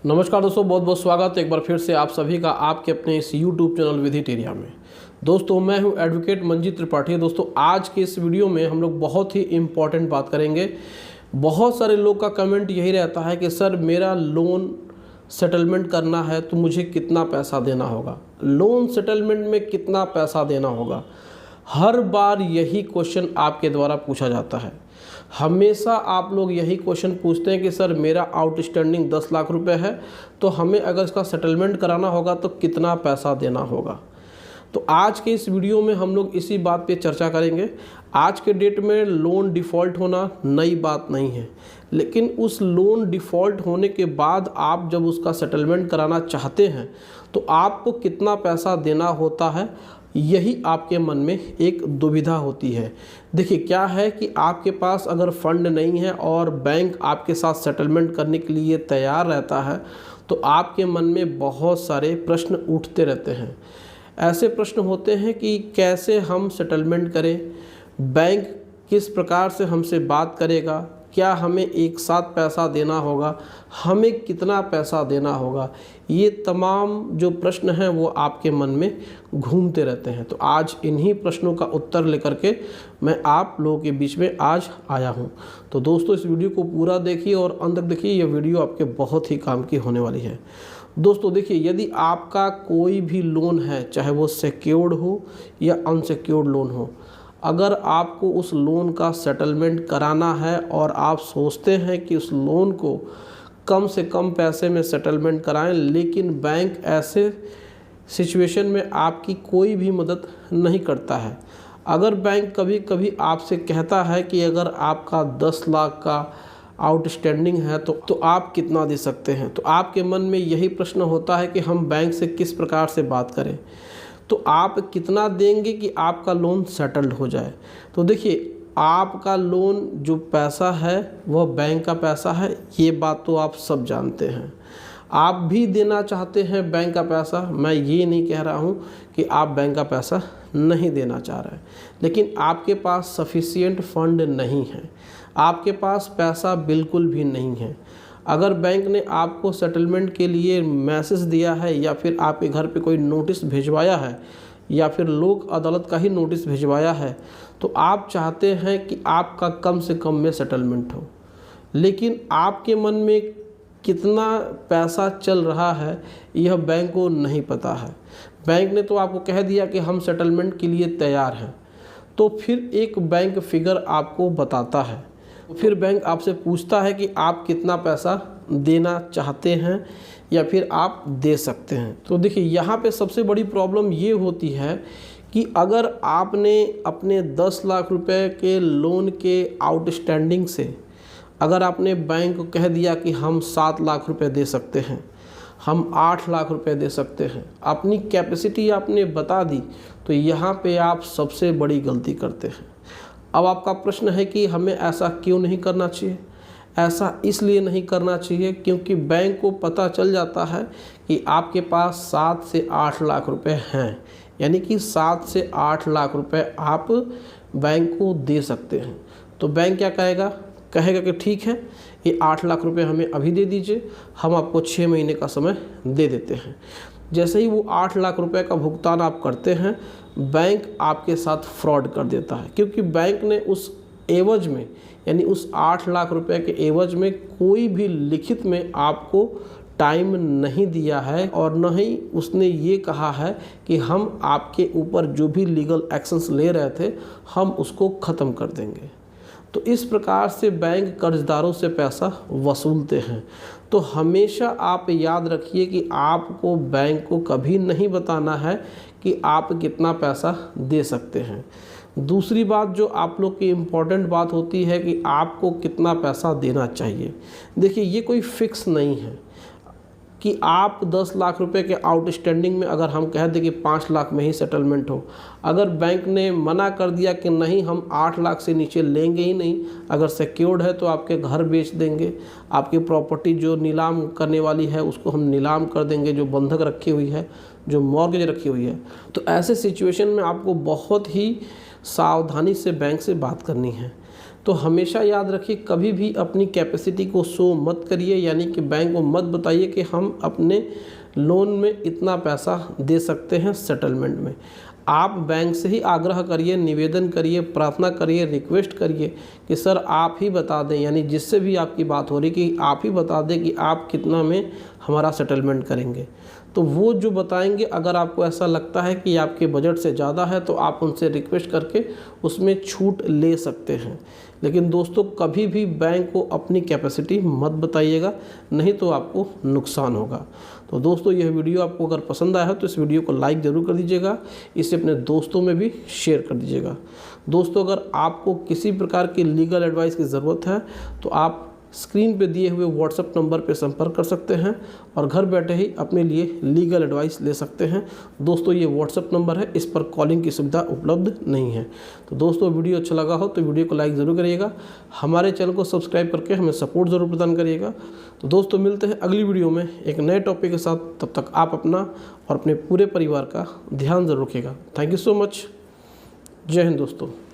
नमस्कार दोस्तों, बहुत बहुत स्वागत है एक बार फिर से आप सभी का आपके अपने इस YouTube चैनल विधिटेरिया में। दोस्तों मैं हूं एडवोकेट मंजीत त्रिपाठी। दोस्तों आज के इस वीडियो में हम लोग बहुत ही इम्पॉर्टेंट बात करेंगे। बहुत सारे लोग का कमेंट यही रहता है कि सर मेरा लोन सेटलमेंट करना है तो मुझे कितना पैसा देना होगा, लोन सेटलमेंट में कितना पैसा देना होगा। हर बार यही क्वेश्चन आपके द्वारा पूछा जाता है। हमेशा आप लोग यही क्वेश्चन पूछते हैं कि सर मेरा आउटस्टैंडिंग 10 लाख रुपए है तो हमें अगर इसका सेटलमेंट कराना होगा तो कितना पैसा देना होगा। तो आज के इस वीडियो में हम लोग इसी बात पे चर्चा करेंगे। आज के डेट में लोन डिफ़ॉल्ट होना नई बात नहीं है, लेकिन उस लोन डिफ़ॉल्ट होने के बाद आप जब उसका सेटलमेंट कराना चाहते हैं तो आपको कितना पैसा देना होता है, यही आपके मन में एक दुविधा होती है। देखिए क्या है कि आपके पास अगर फंड नहीं है और बैंक आपके साथ सेटलमेंट करने के लिए तैयार रहता है तो आपके मन में बहुत सारे प्रश्न उठते रहते हैं। ऐसे प्रश्न होते हैं कि कैसे हम सेटलमेंट करें, बैंक किस प्रकार से हमसे बात करेगा, क्या हमें एक साथ पैसा देना होगा, हमें कितना पैसा देना होगा। ये तमाम जो प्रश्न हैं वो आपके मन में घूमते रहते हैं। तो आज इन्हीं प्रश्नों का उत्तर लेकर के मैं आप लोगों के बीच में आज आया हूँ। तो दोस्तों इस वीडियो को पूरा देखिए और अंत तक देखिए, यह वीडियो आपके बहुत ही काम की होने वाली है। दोस्तों देखिए, यदि आपका कोई भी लोन है, चाहे वो सिक्योर्ड हो या अनसिक्योर्ड लोन हो, अगर आपको उस लोन का सेटलमेंट कराना है और आप सोचते हैं कि उस लोन को कम से कम पैसे में सेटलमेंट कराएं, लेकिन बैंक ऐसे सिचुएशन में आपकी कोई भी मदद नहीं करता है। अगर बैंक कभी कभी आपसे कहता है कि अगर आपका 10 लाख का आउटस्टैंडिंग है तो आप कितना दे सकते हैं, तो आपके मन में यही प्रश्न होता है कि हम बैंक से किस प्रकार से बात करें, तो आप कितना देंगे कि आपका लोन सेटल्ड हो जाए। तो देखिए, आपका लोन जो पैसा है वह बैंक का पैसा है, ये बात तो आप सब जानते हैं। आप भी देना चाहते हैं बैंक का पैसा, मैं ये नहीं कह रहा हूँ कि आप बैंक का पैसा नहीं देना चाह रहे हैं, लेकिन आपके पास सफिशिएंट फंड नहीं है, आपके पास पैसा बिल्कुल भी नहीं है। अगर बैंक ने आपको सेटलमेंट के लिए मैसेज दिया है या फिर आपके घर पे कोई नोटिस भिजवाया है या फिर लोक अदालत का ही नोटिस भिजवाया है, तो आप चाहते हैं कि आपका कम से कम में सेटलमेंट हो, लेकिन आपके मन में कितना पैसा चल रहा है यह बैंक को नहीं पता है। बैंक ने तो आपको कह दिया कि हम सेटलमेंट के लिए तैयार हैं, तो फिर एक बैंक फिगर आपको बताता है, फिर बैंक आपसे पूछता है कि आप कितना पैसा देना चाहते हैं या फिर आप दे सकते हैं। तो देखिए यहाँ पे सबसे बड़ी प्रॉब्लम ये होती है कि अगर आपने अपने 10 लाख रुपए के लोन के आउटस्टैंडिंग से अगर आपने बैंक को कह दिया कि हम 7 लाख रुपए दे सकते हैं, हम 8 लाख रुपए दे सकते हैं, अपनी कैपेसिटी आपने बता दी, तो यहाँ पे आप सबसे बड़ी गलती करते हैं। अब आपका प्रश्न है कि हमें ऐसा क्यों नहीं करना चाहिए। ऐसा इसलिए नहीं करना चाहिए क्योंकि बैंक को पता चल जाता है कि आपके पास 7 से 8 लाख रुपए हैं, यानी कि 7 से 8 लाख रुपए आप बैंक को दे सकते हैं। तो बैंक क्या कहेगा कि ठीक है, ये 8 लाख रुपए हमें अभी दे दीजिए, हम आपको 6 महीने का समय दे देते हैं। जैसे ही वो 8 लाख रुपए का भुगतान आप करते हैं, बैंक आपके साथ फ्रॉड कर देता है, क्योंकि बैंक ने उस एवज में, यानी उस 8 लाख रुपए के एवज में कोई भी लिखित में आपको टाइम नहीं दिया है और न ही उसने ये कहा है कि हम आपके ऊपर जो भी लीगल एक्शंस ले रहे थे हम उसको ख़त्म कर देंगे। तो इस प्रकार से बैंक कर्जदारों से पैसा वसूलते हैं। तो हमेशा आप याद रखिए कि आपको बैंक को कभी नहीं बताना है कि आप कितना पैसा दे सकते हैं। दूसरी बात जो आप लोग की इम्पॉर्टेंट बात होती है कि आपको कितना पैसा देना चाहिए। देखिए ये कोई फिक्स नहीं है कि आप 10 लाख रुपए के आउटस्टैंडिंग में अगर हम कह दें कि 5 लाख में ही सेटलमेंट हो, अगर बैंक ने मना कर दिया कि नहीं हम 8 लाख से नीचे लेंगे ही नहीं, अगर सिक्योर्ड है तो आपके घर बेच देंगे, आपकी प्रॉपर्टी जो नीलाम करने वाली है उसको हम नीलाम कर देंगे, जो बंधक रखी हुई है, जो मॉर्गेज रखी हुई है, तो ऐसे सिचुएशन में आपको बहुत ही सावधानी से बैंक से बात करनी है। तो हमेशा याद रखिए, कभी भी अपनी कैपेसिटी को शो मत करिए, यानी कि बैंक को मत बताइए कि हम अपने लोन में इतना पैसा दे सकते हैं सेटलमेंट में। आप बैंक से ही आग्रह करिए, निवेदन करिए, प्रार्थना करिए, रिक्वेस्ट करिए कि सर आप ही बता दें, यानी जिससे भी आपकी बात हो रही कि आप ही बता दें कि आप कितना में हमारा सेटलमेंट करेंगे। तो वो जो बताएंगे, अगर आपको ऐसा लगता है कि आपके बजट से ज़्यादा है तो आप उनसे रिक्वेस्ट करके उसमें छूट ले सकते हैं। लेकिन दोस्तों, कभी भी बैंक को अपनी कैपेसिटी मत बताइएगा, नहीं तो आपको नुकसान होगा। तो दोस्तों, यह वीडियो आपको अगर पसंद आया है तो इस वीडियो को लाइक ज़रूर कर दीजिएगा, इसे अपने दोस्तों में भी शेयर कर दीजिएगा। दोस्तों, अगर आपको किसी प्रकार की लीगल एडवाइस की ज़रूरत है तो आप स्क्रीन पे दिए हुए व्हाट्सएप नंबर पे संपर्क कर सकते हैं और घर बैठे ही अपने लिए लीगल एडवाइस ले सकते हैं। दोस्तों, ये व्हाट्सएप नंबर है, इस पर कॉलिंग की सुविधा उपलब्ध नहीं है। तो दोस्तों, वीडियो अच्छा लगा हो तो वीडियो को लाइक ज़रूर करिएगा, हमारे चैनल को सब्सक्राइब करके हमें सपोर्ट ज़रूर प्रदान करिएगा। तो दोस्तों, मिलते हैं अगली वीडियो में एक नए टॉपिक के साथ। तब तक आप अपना और अपने पूरे परिवार का ध्यान ज़रूर रखिएगा। Thank you so much. जय हिंद दोस्तों।